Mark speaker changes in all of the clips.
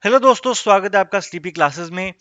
Speaker 1: Hello दोस्तों, स्वागत है आपका स्लीपी क्लासेस में।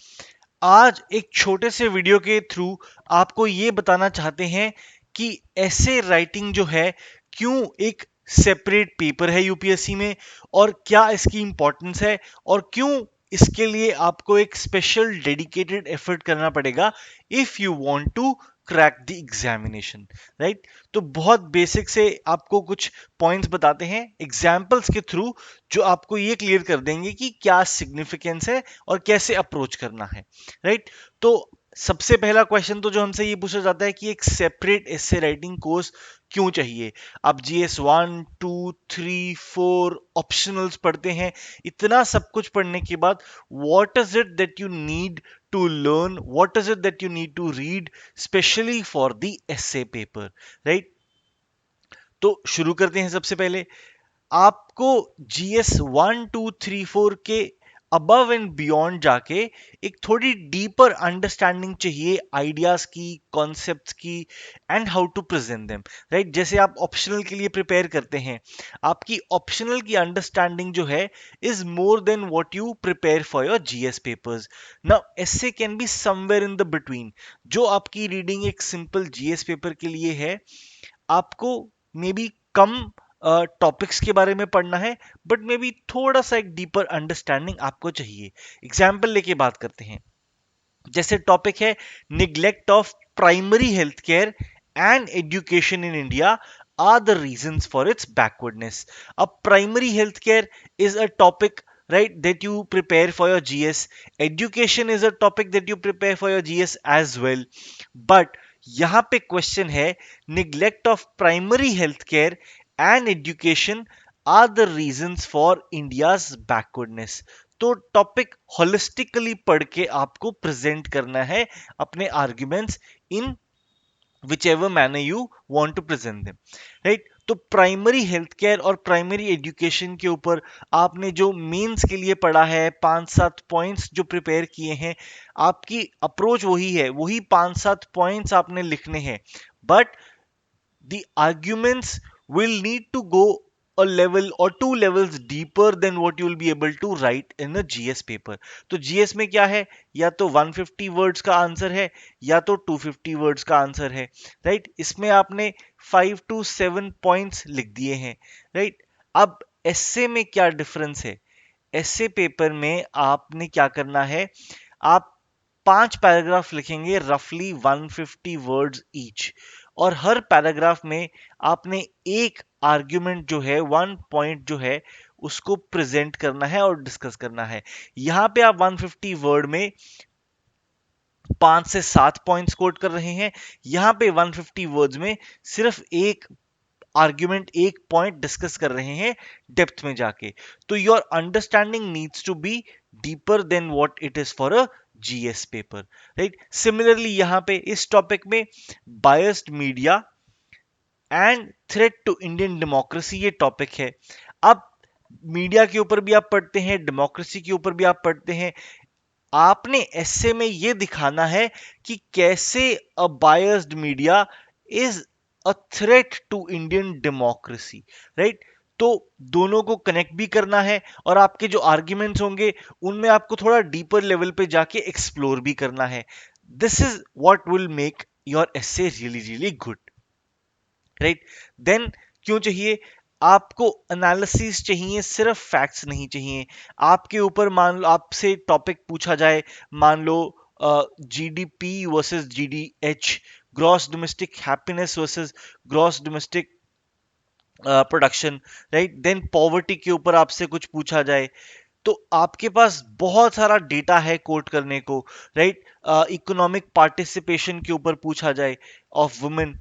Speaker 1: आज एक छोटे से वीडियो के थ्रू आपको ये बताना चाहते हैं कि ऐसे राइटिंग जो है क्यों एक सेपरेट पेपर है यूपीएससी में और क्या इसकी इंपॉर्टेंस है और क्यों इसके लिए आपको एक स्पेशल डेडिकेटेड एफर्ट करना पड़ेगा if you want to crack the examination, right. तो बहुत बेसिक से आपको कुछ पॉइंट्स बताते हैं एग्जाम्पल्स के थ्रू, जो आपको ये क्लियर कर देंगे कि क्या सिग्निफिकेंस है और कैसे अप्रोच करना है, राइट। तो सबसे पहला क्वेश्चन तो जो हमसे ये पूछा जाता है कि एक सेपरेट एसे राइटिंग कोर्स क्यों चाहिए। आप जीएस 1 2 3 4 ऑप्शनल्स पढ़ते हैं, इतना सब कुछ पढ़ने के बाद what is it that you need to learn, what is it that you need to read specially for the essay paper, right. तो शुरू करते हैं। सबसे पहले आपको जीएस 1 2 3 4 के अबव एंड बियॉन्ड जाके एक थोड़ी डीपर अंडरस्टैंडिंग चाहिए आइडियाज की, कॉन्सेप्ट्स की and how to present them, right. जैसे आप ऑप्शनल के लिए प्रिपेयर करते हैं, आपकी ऑप्शनल की अंडरस्टैंडिंग जो है is more than what you prepare for your GS papers. Now essay can be somewhere in the between. जो आपकी रीडिंग एक सिंपल जीएस पेपर के लिए है, आपको मे बी कम टॉपिक्स के बारे में पढ़ना है, बट मे बी थोड़ा सा एक डीपर अंडरस्टैंडिंग आपको चाहिए। एग्जाम्पल लेके बात करते हैं। जैसे टॉपिक है neglect of primary health care and education in India are the reasons for its backwardness. अब primary health care is a topic, right, that you prepare for your gs. Education is a topic that you prepare for your gs as well, but यहां पे question है neglect of primary health care and education are the reasons for India's backwardness. तो topic holistically पढ़ के आपको present करना है अपने arguments in whichever manner you want to present them, right। तो प्राइमरी हेल्थ केयर और प्राइमरी एजुकेशन के ऊपर आपने जो मेंस के लिए पढ़ा है, 5-7 पॉइंट्स जो प्रिपेयर किए हैं, आपकी अप्रोच वही है, वही 5-7 पॉइंट्स आपने लिखने हैं, but the arguments will need to go a level or two levels deeper than what you will be able to write in a GS paper. तो GS में क्या है, या तो 150 वर्ड्स का आंसर है या तो 250 वर्ड्स का आंसर है, राइट। इसमें आपने 5 to 7 पॉइंट्स लिख दिए हैं, राइट। अब एस्से में क्या डिफरेंस है, एस्से पेपर में आपने क्या करना है, आप 5 पैराग्राफ लिखेंगे, रफली 150 वर्ड्स ईच, और हर पैराग्राफ में आपने एक आर्ग्यूमेंट जो है, वन पॉइंट जो है, उसको प्रेजेंट करना है और डिस्कस करना है। यहां पे आप 150 वर्ड में 5 से 7 पॉइंट्स कोट कर रहे हैं, यहां पे 150 वर्ड्स में सिर्फ एक आर्ग्यूमेंट, एक पॉइंट डिस्कस कर रहे हैं डेप्थ में जाके। तो your understanding needs to be deeper than what it is for a GS paper, right. Similarly यहां पे इस टॉपिक में biased media and threat to Indian democracy ये टॉपिक है। अब मीडिया के ऊपर भी आप पढ़ते हैं, डेमोक्रेसी के ऊपर भी आप पढ़ते हैं, आपने ऐसे में ये दिखाना है कि कैसे a biased media is a threat to Indian democracy, right. तो दोनों को कनेक्ट भी करना है और आपके जो आर्ग्यूमेंट्स होंगे उनमें आपको थोड़ा डीपर लेवल पे जाके एक्सप्लोर भी करना है। This is what will make your essay really really good, right. Then क्यों चाहिए आपको एनालिसिस, चाहिए सिर्फ फैक्ट्स नहीं चाहिए। आपके ऊपर मान लो आपसे टॉपिक पूछा जाए, मान लो GDP versus GDH, gross domestic happiness versus gross domestic production, right. Then poverty के ऊपर आपसे कुछ पूछा जाए, तो आपके पास बहुत सारा डेटा है कोट करने को, राइट। इकोनॉमिक पार्टिसिपेशन के ऊपर पूछा जाए ऑफ वुमेन,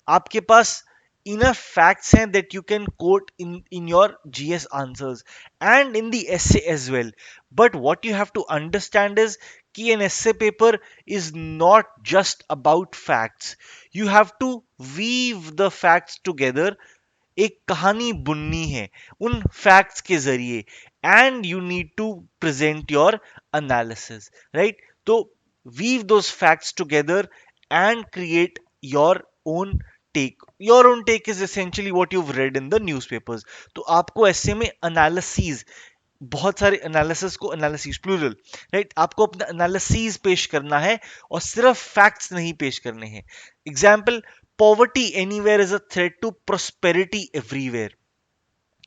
Speaker 1: आपके पास enough facts हैं that you can quote in your GS answers and in the essay as well. But what you have to understand is कि an essay paper is not just about facts. You have to weave the facts together. एक कहानी बुननी है उन facts के जरिए, and you need to present your analysis, right. तो weave those facts together and create your own take. Your own take is essentially what you've read in the newspapers. तो आपको ऐसे में एनालिसिस, बहुत सारे एनालिसिस को, एनालिसिस प्लूरल, राइट, आपको अपना एनालिसिस पेश करना है और सिर्फ फैक्ट्स नहीं पेश करने हैं। Example, poverty anywhere is a threat to prosperity everywhere.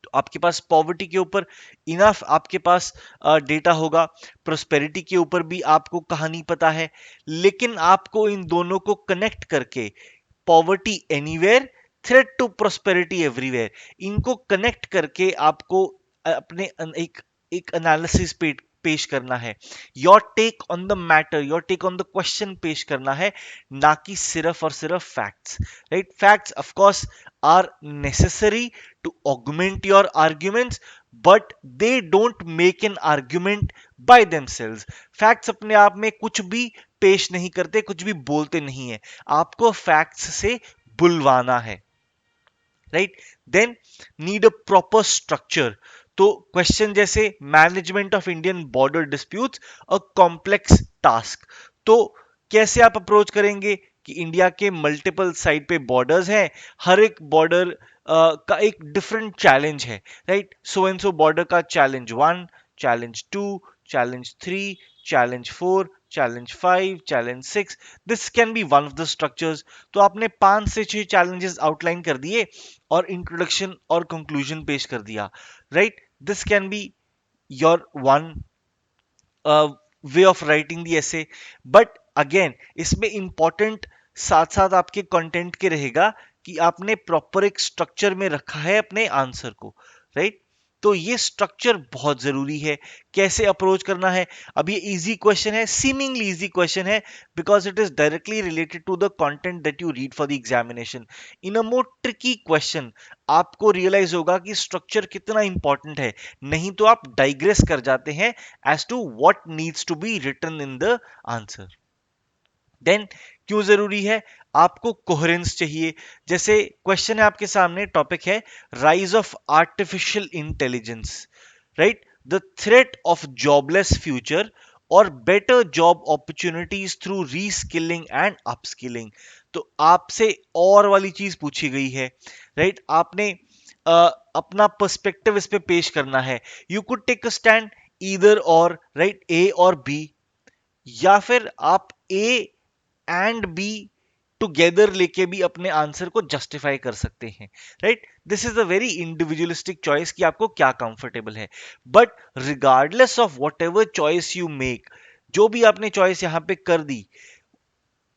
Speaker 1: तो आपके पास पॉवर्टी के ऊपर इनफ आपके पास डेटा होगा, प्रोस्पेरिटी के ऊपर भी आपको कहानी पता है, लेकिन आपको इन दोनों को कनेक्ट करके, poverty anywhere, threat to prosperity everywhere, इनको कनेक्ट करके आपको अपने एक एक एनालिसिस पेश करना है, your take on the matter, your take on the question पेश करना है, ना कि सिर्फ और सिर्फ facts, right. Facts of course are necessary to augment your arguments, but they don't make an argument by themselves. Facts अपने आप में कुछ भी पेश नहीं करते, कुछ भी बोलते नहीं है, आपको फैक्ट्स से बुलवाना है, right. Then need a proper structure. तो क्वेश्चन जैसे management of Indian border disputes a complex task, तो कैसे आप अप्रोच करेंगे कि इंडिया के मल्टीपल साइड पे बॉर्डर्स हैं, हर एक बॉर्डर का एक डिफरेंट चैलेंज है, right. So and so border का challenge 1, challenge 2, challenge 3, challenge 4, challenge 5, challenge 6, this can be one of the structures. तो आपने 5 से 6 चैलेंजेस आउटलाइन कर दिए और इंट्रोडक्शन और कंक्लूजन पेश कर दिया, right. This can be your one way of writing दी ऐसे। बट अगेन इसमें इंपॉर्टेंट साथ साथ आपके कंटेंट के रहेगा कि आपने प्रॉपर एक स्ट्रक्चर में रखा है अपने आंसर को, राइट। तो ये स्ट्रक्चर बहुत जरूरी है, कैसे अप्रोच करना है। अब ये इजी क्वेश्चन है, सीमिंगली इजी क्वेश्चन है, because it is directly related to the content that you read for the examination. In a more tricky question आपको रियलाइज होगा कि स्ट्रक्चर कितना इंपॉर्टेंट है, नहीं तो आप डाइग्रेस कर जाते हैं as to what needs to be written in the answer। Then क्यों जरूरी है, आपको कोहेरेंस चाहिए। जैसे क्वेश्चन है आपके सामने, टॉपिक है rise of artificial intelligence, right, the threat of jobless future और better job opportunities through reskilling and upskilling. तो आपसे और वाली चीज पूछी गई है, राइट। आपने अपना पर्सपेक्टिव इस पे पेश करना है। You could take a stand either or, right, A or B, या फिर आप ए एंड बी टुगेदर लेके भी अपने आंसर को जस्टिफाई कर सकते हैं, right. This is a very individualistic choice कि आपको क्या कंफर्टेबल है। But regardless of what ever choice you make, जो भी आपने चॉइस यहां पे कर दी,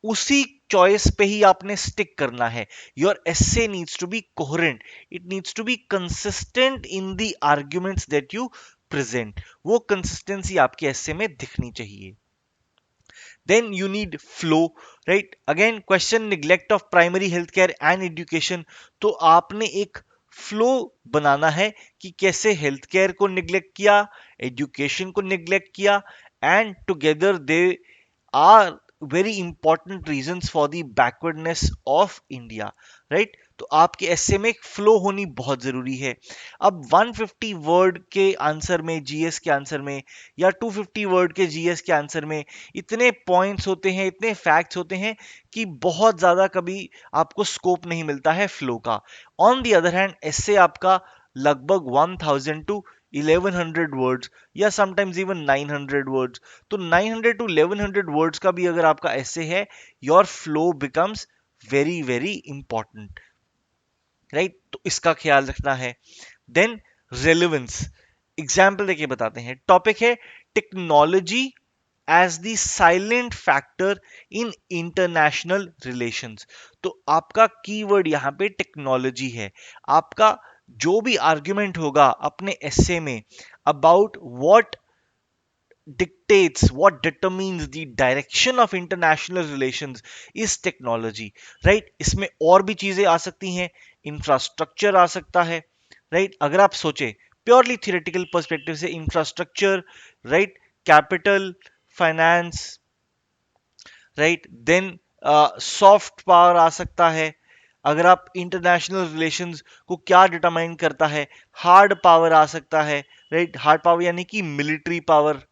Speaker 1: उसी चॉइस पे ही आपने स्टिक करना है। Your essay needs to be coherent, it needs to be consistent in the arguments that you present. वो कंसिस्टेंसी आपके एसे में दिखनी चाहिए। Then you need flow, right? Again, question neglect of primary healthcare and education. तो आपने एक flow बनाना है कि कैसे हेल्थ केयर को निग्लेक्ट किया, एजुकेशन को निग्लेक्ट किया, and together they are very important reasons for the backwardness of India, right. तो आपके ऐसे में एक फ्लो होनी बहुत जरूरी है। अब 150 वर्ड के आंसर में, जीएस के आंसर में, या 250 वर्ड के जीएस के आंसर में इतने पॉइंट्स होते हैं, इतने फैक्ट्स होते हैं कि बहुत ज्यादा कभी आपको स्कोप नहीं मिलता है फ्लो का। ऑन द अदर हैंड ऐसे आपका लगभग 1000 टू 1100 वर्ड्स, या समटाइम्स इवन 900 वर्ड्स। तो 900 टू 1100 वर्ड्स का भी अगर आपका ऐसे है, your flow becomes very very important, right. तो इसका ख्याल रखना है। देन रेलेवेंस, एग्जाम्पल देखिए बताते हैं। टॉपिक है technology as the silent factor in international relations. तो आपका कीवर्ड यहां पे टेक्नोलॉजी है। आपका जो भी आर्ग्यूमेंट होगा अपने एसे में about what dictates, what determines the direction of international relations is technology, right। इसमें और भी चीजें आ सकती हैं, इंफ्रास्ट्रक्चर आ सकता है, राइट। अगर आप सोचे प्योरली थियोरेटिकल पर्सपेक्टिव से, infrastructure, right, capital, finance, right. Then soft power आ सकता है। अगर आप इंटरनेशनल रिलेशंस को क्या डिटरमाइन करता है, हार्ड पावर आ सकता है, राइट। हार्ड पावर यानी कि मिलिट्री पावर।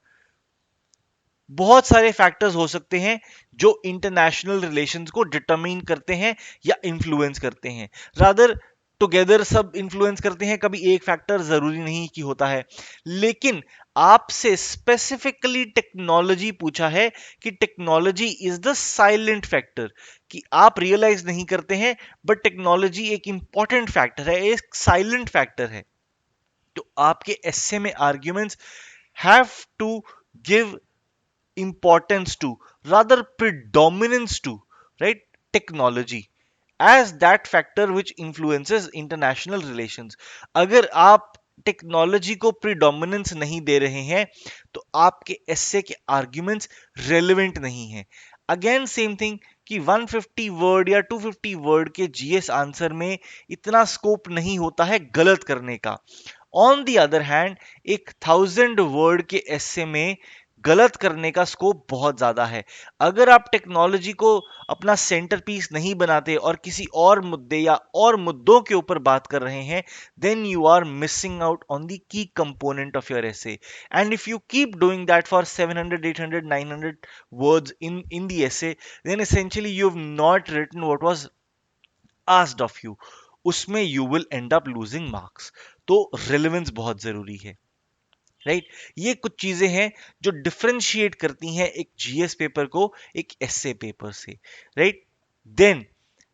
Speaker 1: बहुत सारे फैक्टर्स हो सकते हैं जो इंटरनेशनल रिलेशंस को डिटरमाइन करते हैं या इन्फ्लुएंस करते हैं। रादर टुगेदर सब इन्फ्लुएंस करते हैं, कभी एक फैक्टर जरूरी नहीं कि होता है। लेकिन आपसे स्पेसिफिकली टेक्नोलॉजी पूछा है कि technology is the silent factor, कि आप रियलाइज नहीं करते हैं बट टेक्नोलॉजी एक इंपॉर्टेंट फैक्टर है, एक साइलेंट फैक्टर है। तो आपके एस्से में arguments have to give importance to, rather predominance to, right, technology as that factor which influences international relations। अगर आप टेक्नोलॉजी को प्रीडोमिनेंस नहीं दे रहे हैं तो आपके एस्से के आर्ग्यूमेंट्स रेलेवेंट नहीं है। अगेन सेम थिंग कि 150 वर्ड या 250 वर्ड के जीएस आंसर में इतना स्कोप नहीं होता है गलत करने का। ऑन दी अदर हैंड एक 1000 वर्ड के एस्से में गलत करने का स्कोप बहुत ज्यादा है। अगर आप टेक्नोलॉजी को अपना सेंटर पीस नहीं बनाते और किसी और मुद्दे या और मुद्दों के ऊपर बात कर रहे हैं, then you are missing out on the key component of your essay. And if you keep doing that for 700 800 900 words in the essay, then essentially you have not written what was asked of you, उसमें you will end up losing marks. तो relevance बहुत जरूरी है, right ये कुछ चीजें हैं जो डिफरेंशिएट करती हैं एक जीएस पेपर को एक एसए पेपर से, right. Then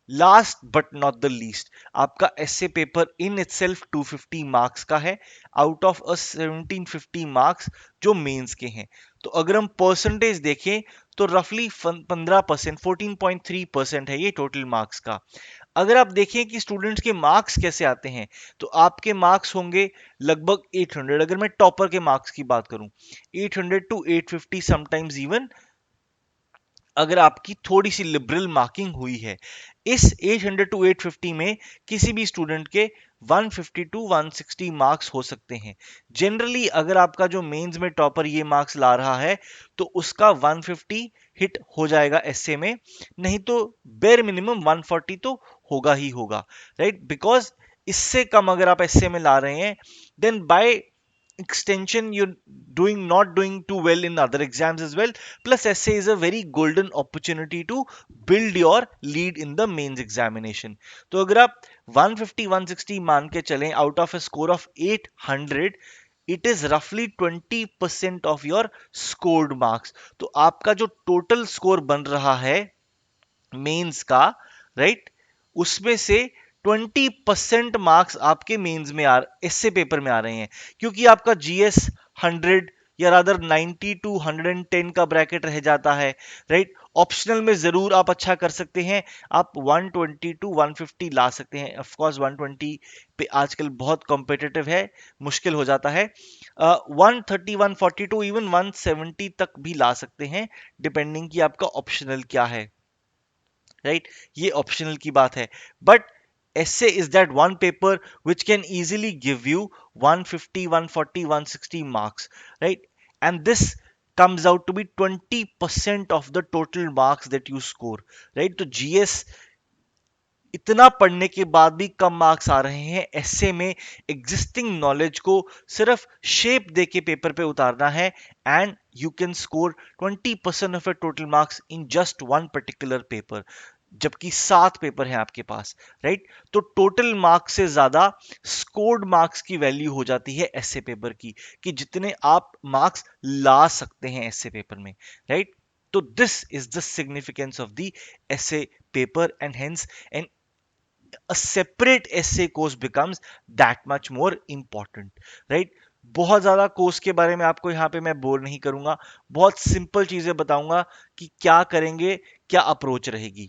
Speaker 1: last but not the least, आपका essay paper in itself 250 marks का है, आउट ऑफ अ 1750 मार्क्स जो मेंस के हैं। तो अगर हम परसेंटेज देखें तो रफली 15%, 14.3% है ये टोटल मार्क्स का। अगर आप देखें कि स्टूडेंट्स के मार्क्स कैसे आते हैं, तो आपके मार्क्स होंगे लगभग 800। अगर मैं टॉपर के मार्क्स की बात करूं, 800 टू 850 समटाइम्स इवन, अगर आपकी थोड़ी सी लिबरल मार्किंग हुई है। इस 800 टू 850 में किसी भी स्टूडेंट के 150 टू 160 मार्क्स हो सकते हैं। जनरली अगर आपका जो मेंस में टॉपर ये मार्क्स ला रहा है तो उसका 150 हिट हो जाएगा एसए में, नहीं तो बेर मिनिमम 140 तो होगा ही होगा, राइट। बिकॉज इससे कम अगर आप एसए में ला रहे हैं, then by extension you're doing not doing too well in other exams as well, plus essay is a very golden opportunity to build your lead in the mains examination। तो अगर आप 150 160 मान के चलें out of a score of 800, it is roughly 20% of your scored marks। तो आपका जो total score बन रहा है मेंस का, राइट, उसमें से 20% मार्क्स आपके मेंस में एसए पेपर में आ रहे हैं, क्योंकि आपका जीएस 100 या रादर 90 टू 110 का ब्रैकेट रह जाता है, राइट। ऑप्शनल में जरूर आप अच्छा कर सकते हैं, आप 120 टू 150 ला सकते हैं। ऑफ कोर्स 120 पे आजकल बहुत कॉम्पिटिटिव है, मुश्किल हो जाता है। 130 140 टू इवन 170 तक भी ला सकते हैं, डिपेंडिंग कि आपका ऑप्शनल क्या है, राइट। ये ऑप्शनल की बात है, but essay is that one paper which can easily give you 150 140 160 marks, right, and this comes out to be 20% of the total marks that you score, right। तो GS इतना पढ़ने के बाद भी कम मार्क्स आ रहे हैं, ऐसे में एग्जिस्टिंग नॉलेज को सिर्फ शेप दे के पेपर पे उतारना है, and you can score 20% of your total marks in just one particular paper, जबकि 7 पेपर हैं आपके पास, राइट। तो टोटल मार्क्स से ज्यादा स्कोर्ड मार्क्स की वैल्यू हो जाती है ऐसे पेपर की, कि जितने आप मार्क्स ला सकते हैं ऐसे पेपर में, राइट। तो this is the significance of the essay paper, and hence an a separate essay course becomes that much more important, right। बहुत ज्यादा कोर्स के बारे में आपको यहाँ पे मैं बोर नहीं करूंगा, बहुत सिंपल चीजें बताऊंगा कि क्या करेंगे, क्या अप्रोच रहेगी,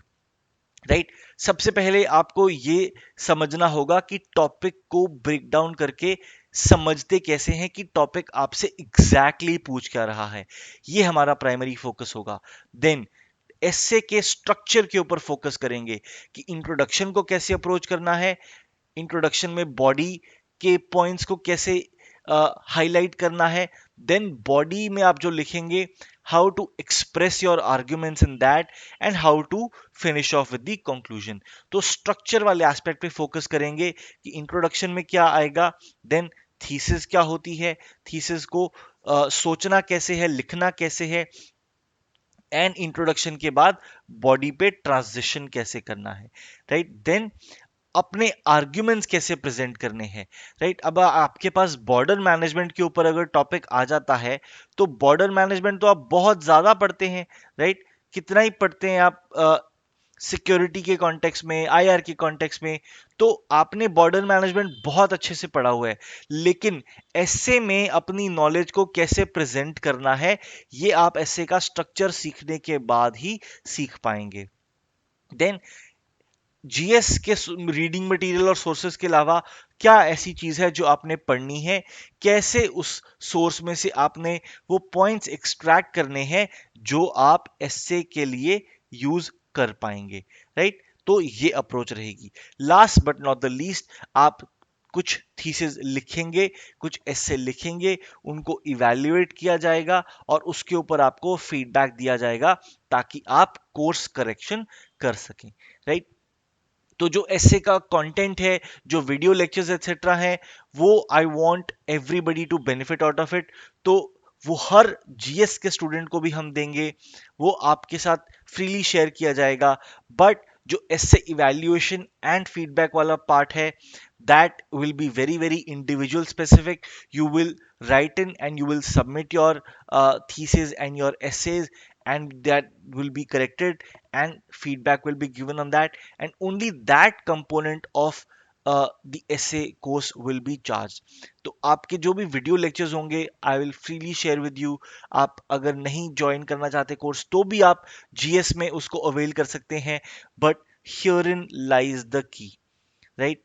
Speaker 1: राइट। सबसे पहले आपको ये समझना होगा कि टॉपिक को ब्रेक डाउन करके समझते कैसे हैं, कि टॉपिक आपसे एग्जैक्टली exactly पूछ क्या रहा है, ये हमारा प्राइमरी फोकस होगा। देन एस्से के स्ट्रक्चर के ऊपर फोकस करेंगे कि इंट्रोडक्शन को कैसे अप्रोच करना है, इंट्रोडक्शन में बॉडी के पॉइंट्स को कैसे हाईलाइट करना है, देन बॉडी में आप जो लिखेंगे how to express your arguments in that, and how to finish off with the conclusion. तो स्ट्रक्चर वाले एस्पेक्ट पे फोकस करेंगे कि इंट्रोडक्शन में क्या आएगा, देन थीसिस क्या होती है, थीसिस को सोचना कैसे है, लिखना कैसे है, एंड इंट्रोडक्शन के बाद बॉडी पे ट्रांजिशन कैसे करना है, राइट। देन अपने आर्ग्यूमेंट्स कैसे प्रेजेंट करने हैं, राइट। अब आपके पास बॉर्डर मैनेजमेंट के ऊपर अगर टॉपिक आ जाता है, तो बॉर्डर मैनेजमेंट तो आप बहुत ज्यादा पढ़ते हैं, राइट। कितना ही पढ़ते हैं आप सिक्योरिटी के कॉन्टेक्स्ट में, आईआर के कॉन्टेक्स्ट में, तो आपने बॉर्डर मैनेजमेंट बहुत अच्छे से पढ़ा हुआ है। लेकिन एसए में अपनी नॉलेज को कैसे प्रेजेंट करना है, ये आप एसए का स्ट्रक्चर सीखने के बाद ही सीख पाएंगे। देन जीएस के रीडिंग मटेरियल और सोर्सेस के अलावा क्या ऐसी चीज है जो आपने पढ़नी है, कैसे उस सोर्स में से आपने वो पॉइंट्स एक्सट्रैक्ट करने हैं जो आप एसए के लिए यूज कर पाएंगे, राइट। तो ये अप्रोच रहेगी। Last but not the least, आप कुछ थीसिस लिखेंगे, कुछ एस्से लिखेंगे, उनको इवैल्यूएट किया जाएगा और उसके ऊपर आपको फीडबैक दिया जाएगा ताकि आप कोर्स करेक्शन कर सकें, राइट। तो जो एस्से का कंटेंट है, जो वीडियो लेक्चर्स एक्सेट्रा है, वो I want everybody to benefit out of it. तो वो हर जीएस के स्टूडेंट को भी हम देंगे, वो आपके साथ फ्रीली शेयर किया जाएगा। बट जो एस्से इवैल्यूएशन एंड फीडबैक वाला पार्ट है, that will be very very individual specific. You will write in and you will submit your thesis and your essays, and that will be corrected and feedback will be given on that, and only that component of the essay course will be charged. तो आपके जो भी video lectures होंगे I will freely share with you. आप अगर नहीं join करना चाहते कोर्स तो भी आप जीएस में उसको अवेल कर सकते हैं। But here in lies the key, right.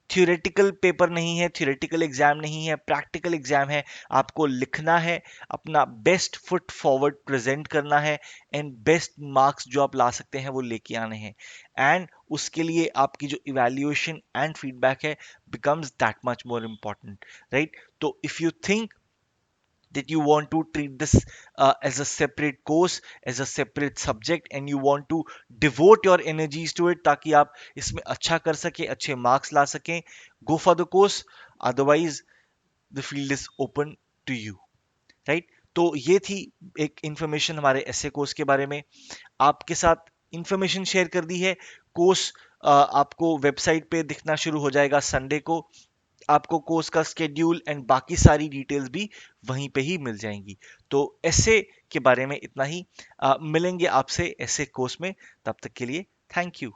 Speaker 1: Theoretical paper नहीं है, थ्योरेटिकल एग्जाम नहीं है, प्रैक्टिकल एग्जाम है। आपको लिखना है, अपना बेस्ट फुट फॉरवर्ड प्रेजेंट करना है, एंड बेस्ट मार्क्स जो आप ला सकते हैं वो लेके आने हैं। एंड उसके लिए आपकी जो इवैल्यूएशन एंड फीडबैक है becomes that much more important, right. तो if you think that you want to treat this as a separate course, as a separate subject, and you want to devote your energies to it ताकि आप इसमें अच्छा कर सके, अच्छे marks ला सकें, go for the course. Otherwise the field is open to you, right? तो ये थी एक इंफॉर्मेशन हमारे ऐसे कोर्स के बारे में। आपके साथ इंफॉर्मेशन शेयर कर दी है। कोर्स आपको वेबसाइट पे दिखना शुरू हो जाएगा संडे को। आपको कोर्स का स्केड्यूल एंड बाकी सारी डिटेल्स भी वहीं पे ही मिल जाएंगी। तो ऐसे के बारे में इतना ही। मिलेंगे आपसे ऐसे कोर्स में, तब तक के लिए थैंक यू।